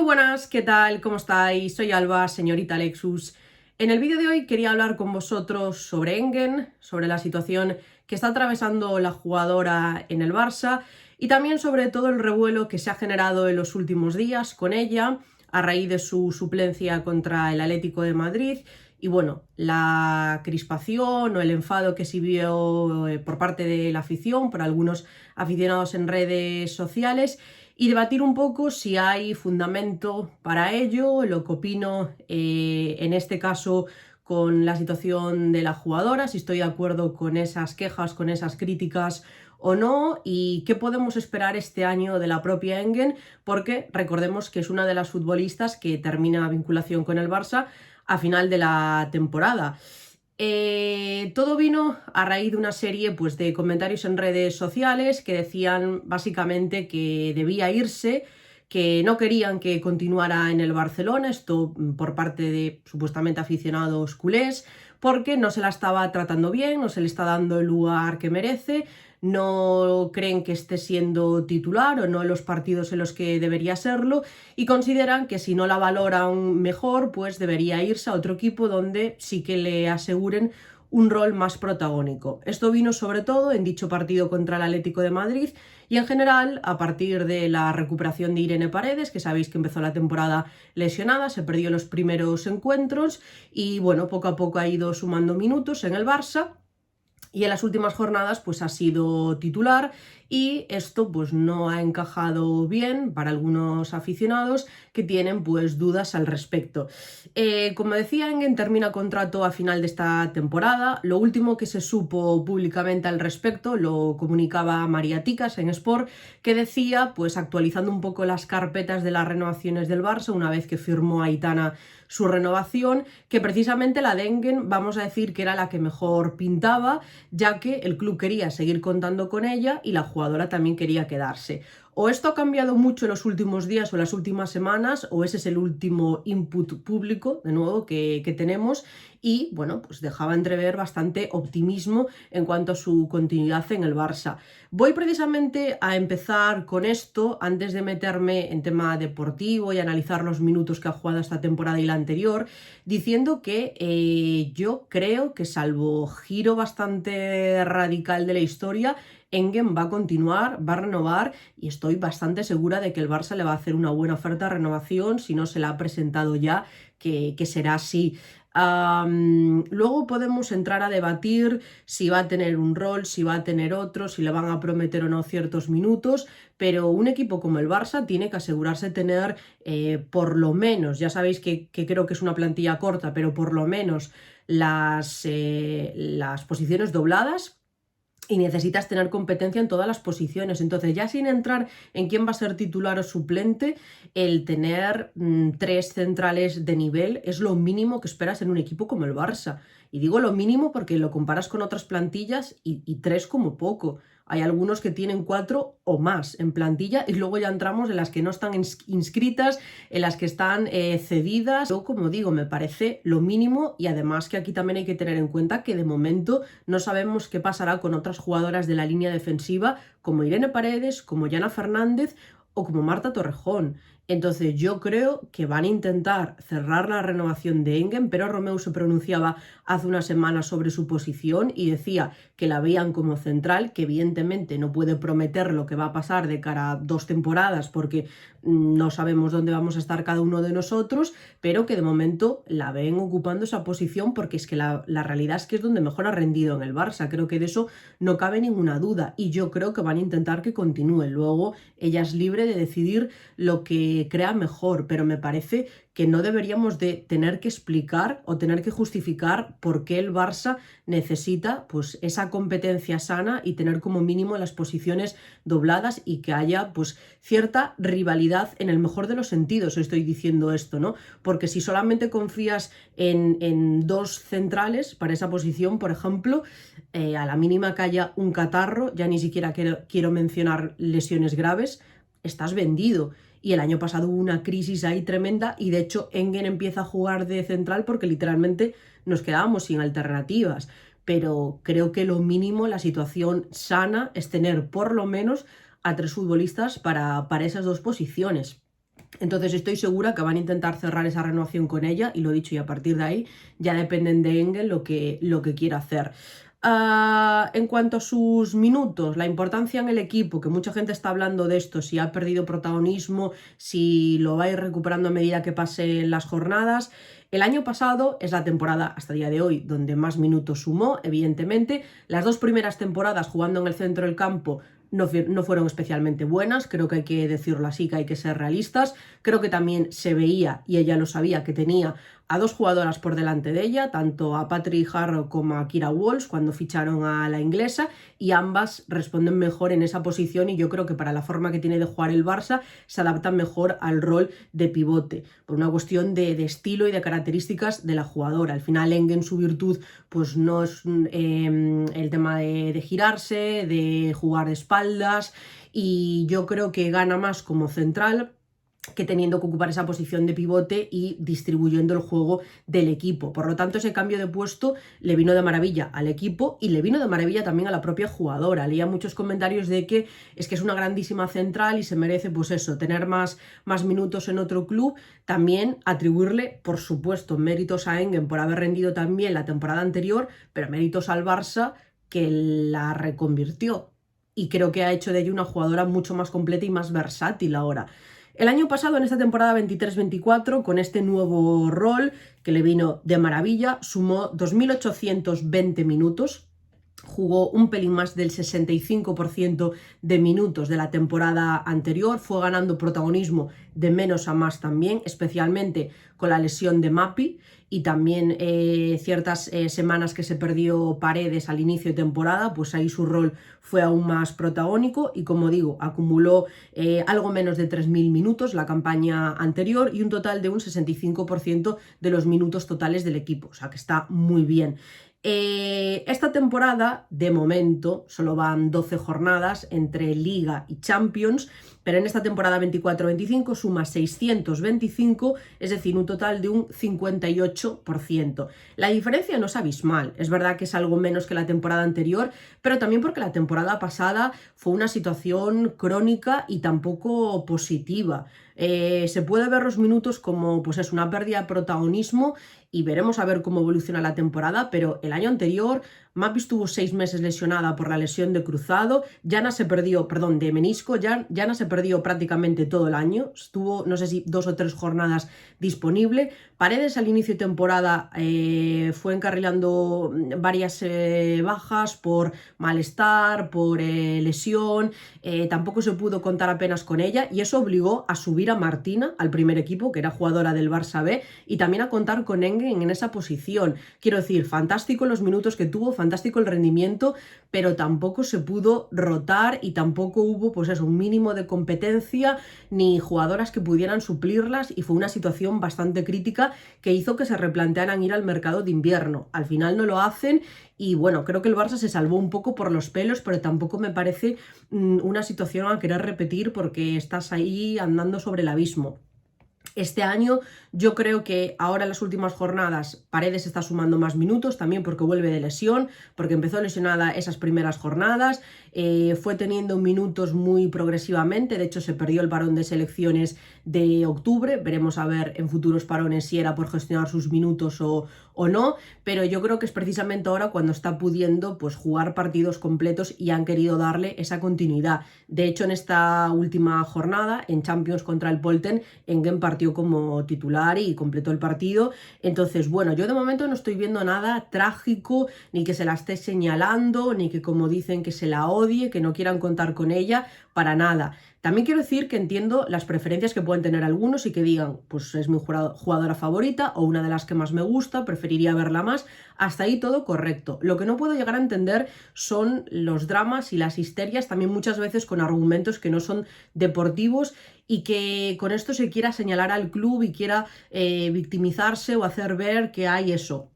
buenas, ¿qué tal? ¿Cómo estáis? Soy Alba, señorita Lexus. En el vídeo de hoy quería hablar con vosotros sobre Engen, sobre la situación que está atravesando la jugadora en el Barça y también sobre todo el revuelo que se ha generado en los últimos días con ella a raíz de su suplencia contra el Atlético de Madrid y bueno, la crispación o el enfado que se vio por parte de la afición, por algunos aficionados en redes sociales, y debatir un poco si hay fundamento para ello, lo que opino en este caso con la situación de la jugadora, si estoy de acuerdo con esas quejas, con esas críticas o no, y qué podemos esperar este año de la propia Engen, porque recordemos que es una de las futbolistas que termina vinculación con el Barça a final de la temporada. Todo vino a raíz de una serie pues, de comentarios en redes sociales que decían básicamente que debía irse, que no querían que continuara en el Barcelona, esto por parte de supuestamente aficionados culés, porque no se la estaba tratando bien, no se le está dando el lugar que merece, no creen que esté siendo titular o no en los partidos en los que debería serlo y consideran que si no la valoran mejor, pues debería irse a otro equipo donde sí que le aseguren un rol más protagónico. Esto vino sobre todo en dicho partido contra el Atlético de Madrid y en general a partir de la recuperación de Irene Paredes, que sabéis que empezó la temporada lesionada, se perdió los primeros encuentros y bueno, poco a poco ha ido sumando minutos en el Barça. Y en las últimas jornadas pues ha sido titular y esto pues no ha encajado bien para algunos aficionados que tienen pues dudas al respecto. Como decía, Engen termina contrato a final de esta temporada. Lo último que se supo públicamente al respecto lo comunicaba María Ticas en Sport, que decía, pues actualizando un poco las carpetas de las renovaciones del Barça una vez que firmó Aitana su renovación, que precisamente la de Engen vamos a decir que era la que mejor pintaba, ya que el club quería seguir contando con ella y la jugadora también quería quedarse. O esto ha cambiado mucho en los últimos días o las últimas semanas, o ese es el último input público, de nuevo, que tenemos, y bueno, pues dejaba entrever bastante optimismo en cuanto a su continuidad en el Barça. Voy precisamente a empezar con esto, antes de meterme en tema deportivo y analizar los minutos que ha jugado esta temporada y la anterior, diciendo que yo creo que salvo giro bastante radical de la historia, Engen va a continuar, va a renovar y estoy bastante segura de que el Barça le va a hacer una buena oferta de renovación, si no se la ha presentado ya, que será así. Luego podemos entrar a debatir si va a tener un rol, si va a tener otro, si le van a prometer o no ciertos minutos, pero un equipo como el Barça tiene que asegurarse de tener por lo menos, ya sabéis que creo que es una plantilla corta, pero por lo menos las posiciones dobladas. Y necesitas tener competencia en todas las posiciones. Entonces, ya sin entrar en quién va a ser titular o suplente, el tener 3 centrales de nivel es lo mínimo que esperas en un equipo como el Barça. Y digo lo mínimo porque lo comparas con otras plantillas y 3 como poco. Hay algunos que tienen 4 o más en plantilla y luego ya entramos en las que no están inscritas, en las que están cedidas. Yo, como digo, me parece lo mínimo y además que aquí también hay que tener en cuenta que de momento no sabemos qué pasará con otras jugadoras de la línea defensiva como Irene Paredes, como Yana Fernández o como Marta Torrejón. Entonces yo creo que van a intentar cerrar la renovación de Engen, pero Romeu se pronunciaba hace una semana sobre su posición y decía que la veían como central, que evidentemente no puede prometer lo que va a pasar de cara a 2 temporadas porque no sabemos dónde vamos a estar cada uno de nosotros, pero que de momento la ven ocupando esa posición porque es que la realidad es que es donde mejor ha rendido en el Barça. Creo que de eso no cabe ninguna duda y yo creo que van a intentar que continúe. Luego ella es libre de decidir lo que crea mejor, pero me parece que no deberíamos de tener que explicar o tener que justificar por qué el Barça necesita pues esa competencia sana y tener como mínimo las posiciones dobladas y que haya pues cierta rivalidad en el mejor de los sentidos, estoy diciendo esto, ¿no? Porque si solamente confías en 2 centrales para esa posición, por ejemplo, a la mínima que haya un catarro, ya ni siquiera quiero mencionar lesiones graves, estás vendido. Y el año pasado hubo una crisis ahí tremenda y de hecho Engen empieza a jugar de central porque literalmente nos quedábamos sin alternativas. Pero creo que lo mínimo, la situación sana es tener por lo menos a 3 futbolistas para esas 2 posiciones. Entonces estoy segura que van a intentar cerrar esa renovación con ella, y lo dicho, y a partir de ahí ya dependen de Engen lo que quiera hacer. En cuanto a sus minutos, la importancia en el equipo, que mucha gente está hablando de esto, si ha perdido protagonismo, si lo va a ir recuperando a medida que pasen las jornadas. El año pasado es la temporada, hasta el día de hoy, donde más minutos sumó, evidentemente. Las 2 primeras temporadas jugando en el centro del campo no fueron especialmente buenas, creo que hay que decirlo así, que hay que ser realistas. Creo que también se veía, y ella lo sabía, que tenía a 2 jugadoras por delante de ella, tanto a Patrick Harrow como a Kira Walsh, cuando ficharon a la inglesa, y ambas responden mejor en esa posición, y yo creo que para la forma que tiene de jugar el Barça se adaptan mejor al rol de pivote, por una cuestión de estilo y de características de la jugadora. Al final Engen, su virtud pues no es el tema de girarse, de jugar de espaldas, y yo creo que gana más como central que teniendo que ocupar esa posición de pivote y distribuyendo el juego del equipo. Por lo tanto, ese cambio de puesto le vino de maravilla al equipo y le vino de maravilla también a la propia jugadora. Leía muchos comentarios de que es una grandísima central y se merece, pues eso, tener más minutos en otro club. También atribuirle, por supuesto, méritos a Engen por haber rendido también la temporada anterior, pero méritos al Barça que la reconvirtió. Y creo que ha hecho de ella una jugadora mucho más completa y más versátil ahora. El año pasado, en esta temporada 23-24, con este nuevo rol que le vino de maravilla, sumó 2.820 minutos, jugó un pelín más del 65% de minutos de la temporada anterior, fue ganando protagonismo de menos a más también, especialmente con la lesión de Mapi, y también ciertas semanas que se perdió Paredes al inicio de temporada, pues ahí su rol fue aún más protagónico, y como digo, acumuló algo menos de 3.000 minutos la campaña anterior y un total de un 65% de los minutos totales del equipo, o sea que está muy bien. Esta temporada, de momento, solo van 12 jornadas entre Liga y Champions, pero en esta temporada 24-25 suma 625, es decir, un total de un 58%. La diferencia no es abismal, es verdad que es algo menos que la temporada anterior, pero también porque la temporada pasada fue una situación crónica y tampoco positiva. Se puede ver los minutos como pues es una pérdida de protagonismo, y veremos a ver cómo evoluciona la temporada, pero el año anterior Mapi estuvo 6 meses lesionada por la lesión de cruzado, de menisco, Jana se perdió prácticamente todo el año, estuvo no sé si 2 o 3 jornadas disponible. Paredes al inicio de temporada fue encarrilando varias bajas por malestar, por lesión, tampoco se pudo contar apenas con ella, y eso obligó a subir a Martina al primer equipo, que era jugadora del Barça B, y también a contar con Engen en esa posición. Quiero decir, fantástico los minutos que tuvo, fantástico el rendimiento, pero tampoco se pudo rotar y tampoco hubo pues eso, un mínimo de competencia ni jugadoras que pudieran suplirlas, y fue una situación bastante crítica que hizo que se replantearan ir al mercado de invierno. Al final no lo hacen, y bueno, creo que el Barça se salvó un poco por los pelos, pero tampoco me parece una situación a querer repetir, porque estás ahí andando sobre el abismo. Este año yo creo que ahora en las últimas jornadas Paredes está sumando más minutos, también porque vuelve de lesión, porque empezó lesionada esas primeras jornadas, fue teniendo minutos muy progresivamente, de hecho se perdió el parón de selecciones de octubre, veremos a ver en futuros parones si era por gestionar sus minutos o no, pero yo creo que es precisamente ahora cuando está pudiendo pues jugar partidos completos y han querido darle esa continuidad. De hecho, en esta última jornada, en Champions contra el Polten, Engen partió como titular y completó el partido. Entonces, bueno, yo de momento no estoy viendo nada trágico, ni que se la esté señalando, ni que como dicen que se la odie, que no quieran contar con ella, para nada. También quiero decir que entiendo las preferencias que pueden tener algunos y que digan, pues es mi jugadora favorita o una de las que más me gusta, preferiría verla más. Hasta ahí todo correcto. Lo que no puedo llegar a entender son los dramas y las histerias, también muchas veces con argumentos que no son deportivos, y que con esto se quiera señalar al club y quiera victimizarse o hacer ver que hay eso,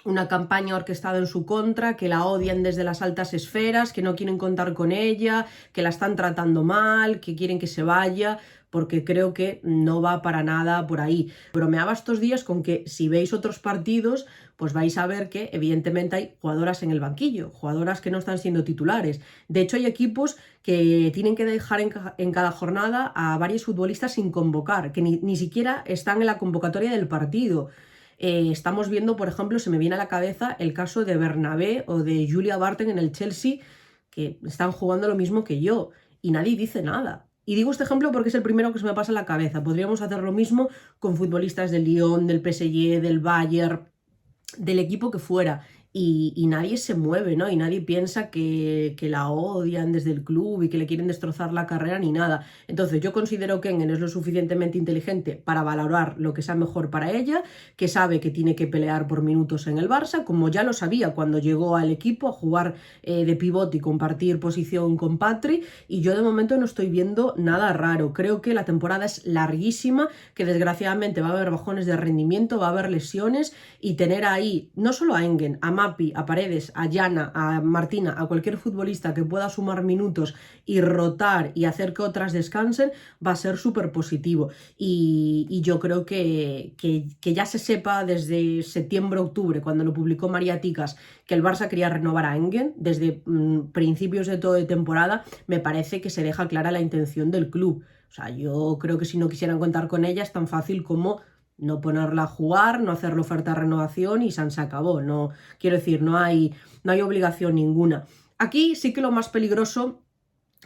una campaña orquestada en su contra, que la odian desde las altas esferas, que no quieren contar con ella, que la están tratando mal, que quieren que se vaya. porque creo que no va para nada por ahí. Bromeaba estos días con que si veis otros partidos, pues vais a ver que evidentemente hay jugadoras en el banquillo, jugadoras que no están siendo titulares. De hecho, hay equipos que tienen que dejar en cada jornada a varios futbolistas sin convocar, que ni siquiera están en la convocatoria del partido. Estamos viendo, por ejemplo, se me viene a la cabeza el caso de Bernabé o de Julia Barton en el Chelsea, que están jugando lo mismo que yo y nadie dice nada. Y digo este ejemplo porque es el primero que se me pasa a la cabeza. Podríamos hacer lo mismo con futbolistas del Lyon, del PSG, del Bayern, del equipo que fuera. Y nadie se mueve, ¿no? Y nadie piensa que la odian desde el club y que le quieren destrozar la carrera ni nada. Entonces yo considero que Engen es lo suficientemente inteligente para valorar lo que sea mejor para ella, que sabe que tiene que pelear por minutos en el Barça, como ya lo sabía cuando llegó al equipo a jugar de pivote y compartir posición con Patri, y yo de momento no estoy viendo nada raro. Creo que la temporada es larguísima, que desgraciadamente va a haber bajones de rendimiento, va a haber lesiones, y tener ahí no solo a Engen, a Mapi, a Paredes, a Jana, a Martina, a cualquier futbolista que pueda sumar minutos y rotar y hacer que otras descansen, va a ser súper positivo. Y yo creo que ya se sepa desde septiembre-octubre, cuando lo publicó María Ticas, que el Barça quería renovar a Engen, desde principios de toda temporada, me parece que se deja clara la intención del club. O sea, yo creo que si no quisieran contar con ella es tan fácil como no ponerla a jugar, no hacerle oferta de renovación y se acabó. No, quiero decir, no hay obligación ninguna. Aquí sí que lo más peligroso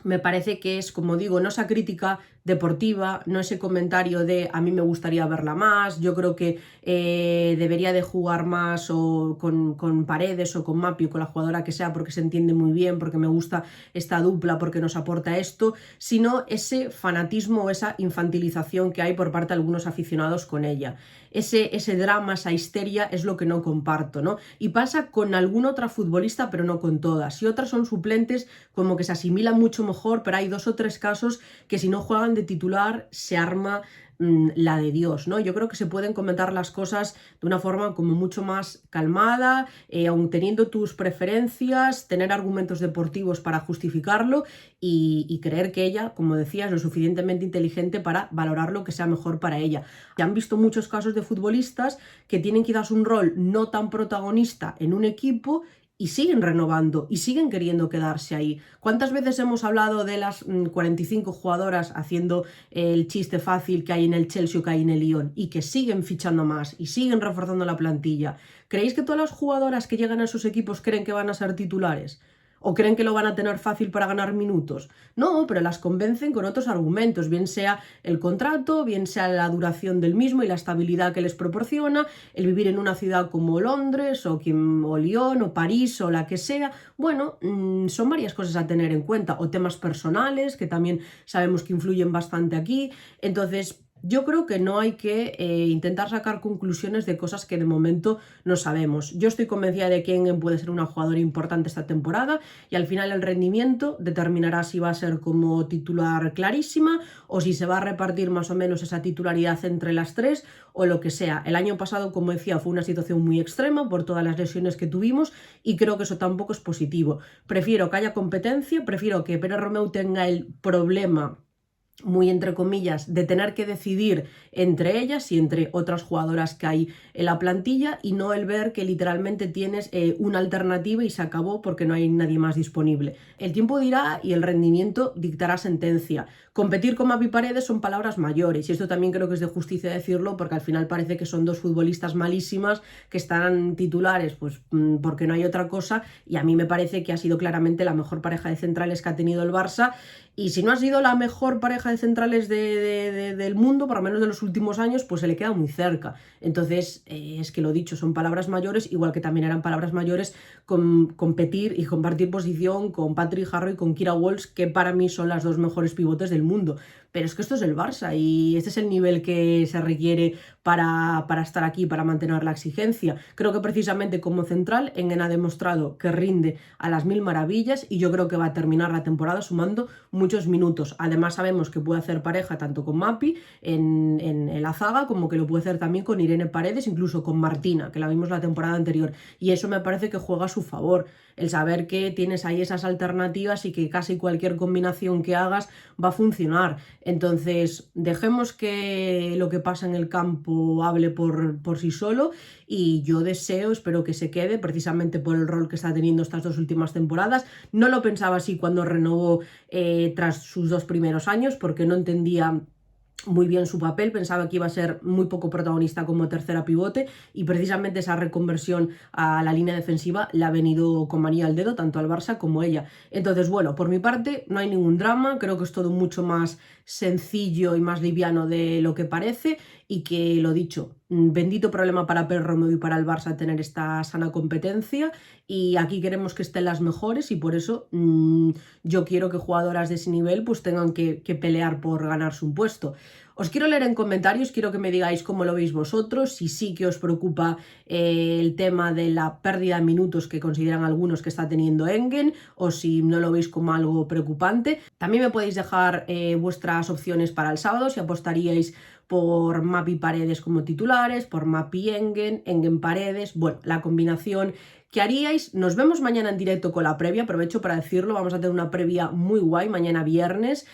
me parece que es, como digo, no esa crítica deportiva, no ese comentario de a mí me gustaría verla más, yo creo que debería de jugar más o con Paredes o con Mapi o con la jugadora que sea, porque se entiende muy bien, porque me gusta esta dupla, porque nos aporta esto, sino ese fanatismo o esa infantilización que hay por parte de algunos aficionados con ella. Ese drama, esa histeria es lo que no comparto, ¿no? Y pasa con alguna otra futbolista, pero no con todas. Y otras son suplentes, como que se asimilan mucho mejor, pero hay 2 o 3 casos que si no juegan de titular se arma la de Dios, ¿no? Yo creo que se pueden comentar las cosas de una forma como mucho más calmada, aun teniendo tus preferencias, tener argumentos deportivos para justificarlo y creer que ella, como decía, es lo suficientemente inteligente para valorar lo que sea mejor para ella. Se han visto muchos casos de futbolistas que tienen quizás un rol no tan protagonista en un equipo y siguen renovando y siguen queriendo quedarse ahí. ¿Cuántas veces hemos hablado de las 45 jugadoras haciendo el chiste fácil que hay en el Chelsea o que hay en el Lyon y que siguen fichando más y siguen reforzando la plantilla? ¿Creéis que todas las jugadoras que llegan a esos equipos creen que van a ser titulares? ¿O creen que lo van a tener fácil para ganar minutos? No, pero las convencen con otros argumentos, bien sea el contrato, bien sea la duración del mismo y la estabilidad que les proporciona, el vivir en una ciudad como Londres o Lyon o París o la que sea. Bueno, son varias cosas a tener en cuenta, o temas personales que también sabemos que influyen bastante aquí. Entonces, yo creo que no hay que intentar sacar conclusiones de cosas que de momento no sabemos. Yo estoy convencida de que Engen puede ser una jugadora importante esta temporada y al final el rendimiento determinará si va a ser como titular clarísima o si se va a repartir más o menos esa titularidad entre las 3 o lo que sea. El año pasado, como decía, fue una situación muy extrema por todas las lesiones que tuvimos y creo que eso tampoco es positivo. Prefiero que haya competencia, prefiero que Pérez Romeu tenga el problema, muy entre comillas, de tener que decidir entre ellas y entre otras jugadoras que hay en la plantilla, y no el ver que literalmente tienes una alternativa y se acabó porque no hay nadie más disponible. El tiempo dirá y el rendimiento dictará sentencia. Competir con Mapi Paredes son palabras mayores y esto también creo que es de justicia decirlo, porque al final parece que son 2 futbolistas malísimas que están titulares pues porque no hay otra cosa, y a mí me parece que ha sido claramente la mejor pareja de centrales que ha tenido el Barça, y si no ha sido la mejor pareja de centrales del mundo, por lo menos de los últimos años, pues se le queda muy cerca. Entonces, es que lo dicho, son palabras mayores, igual que también eran palabras mayores competir y compartir posición con Patrick Harrow y con Kira Walsh, que para mí son las 2 mejores pivotes del mundo. Pero es que esto es el Barça y este es el nivel que se requiere para estar aquí, para mantener la exigencia. Creo que precisamente como central, Engen ha demostrado que rinde a las 1000 maravillas y yo creo que va a terminar la temporada sumando muchos minutos. Además sabemos que puede hacer pareja tanto con Mapi en la zaga, como que lo puede hacer también con Irene Paredes, incluso con Martina, que la vimos la temporada anterior. Y eso me parece que juega a su favor, el saber que tienes ahí esas alternativas y que casi cualquier combinación que hagas va a funcionar. Entonces, dejemos que lo que pasa en el campo hable por sí solo y yo espero que se quede precisamente por el rol que está teniendo estas 2 últimas temporadas. No lo pensaba así cuando renovó tras sus 2 primeros años porque no entendía muy bien su papel, pensaba que iba a ser muy poco protagonista como tercera pivote y precisamente esa reconversión a la línea defensiva le ha venido con manía al dedo tanto al Barça como a ella. Entonces, bueno, por mi parte no hay ningún drama, creo que es todo mucho más sencillo y más liviano de lo que parece y que, lo dicho, bendito problema para Pep Romeu y para el Barça tener esta sana competencia y aquí queremos que estén las mejores y por eso yo quiero que jugadoras de ese nivel pues tengan que pelear por ganarse un puesto. Os quiero leer en comentarios, quiero que me digáis cómo lo veis vosotros, si sí que os preocupa el tema de la pérdida de minutos que consideran algunos que está teniendo Engen o si no lo veis como algo preocupante. También me podéis dejar vuestras opciones para el sábado, si apostaríais por Mapi Paredes como titulares, por Mapi Engen, Engen Paredes, bueno, la combinación que haríais. Nos vemos mañana en directo con la previa, aprovecho para decirlo, vamos a tener una previa muy guay mañana viernes,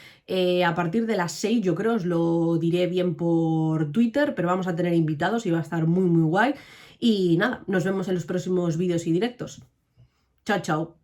a partir de las 6 yo creo, os lo diré bien por Twitter, pero vamos a tener invitados y va a estar muy guay y nada, nos vemos en los próximos vídeos y directos. Chao, chao.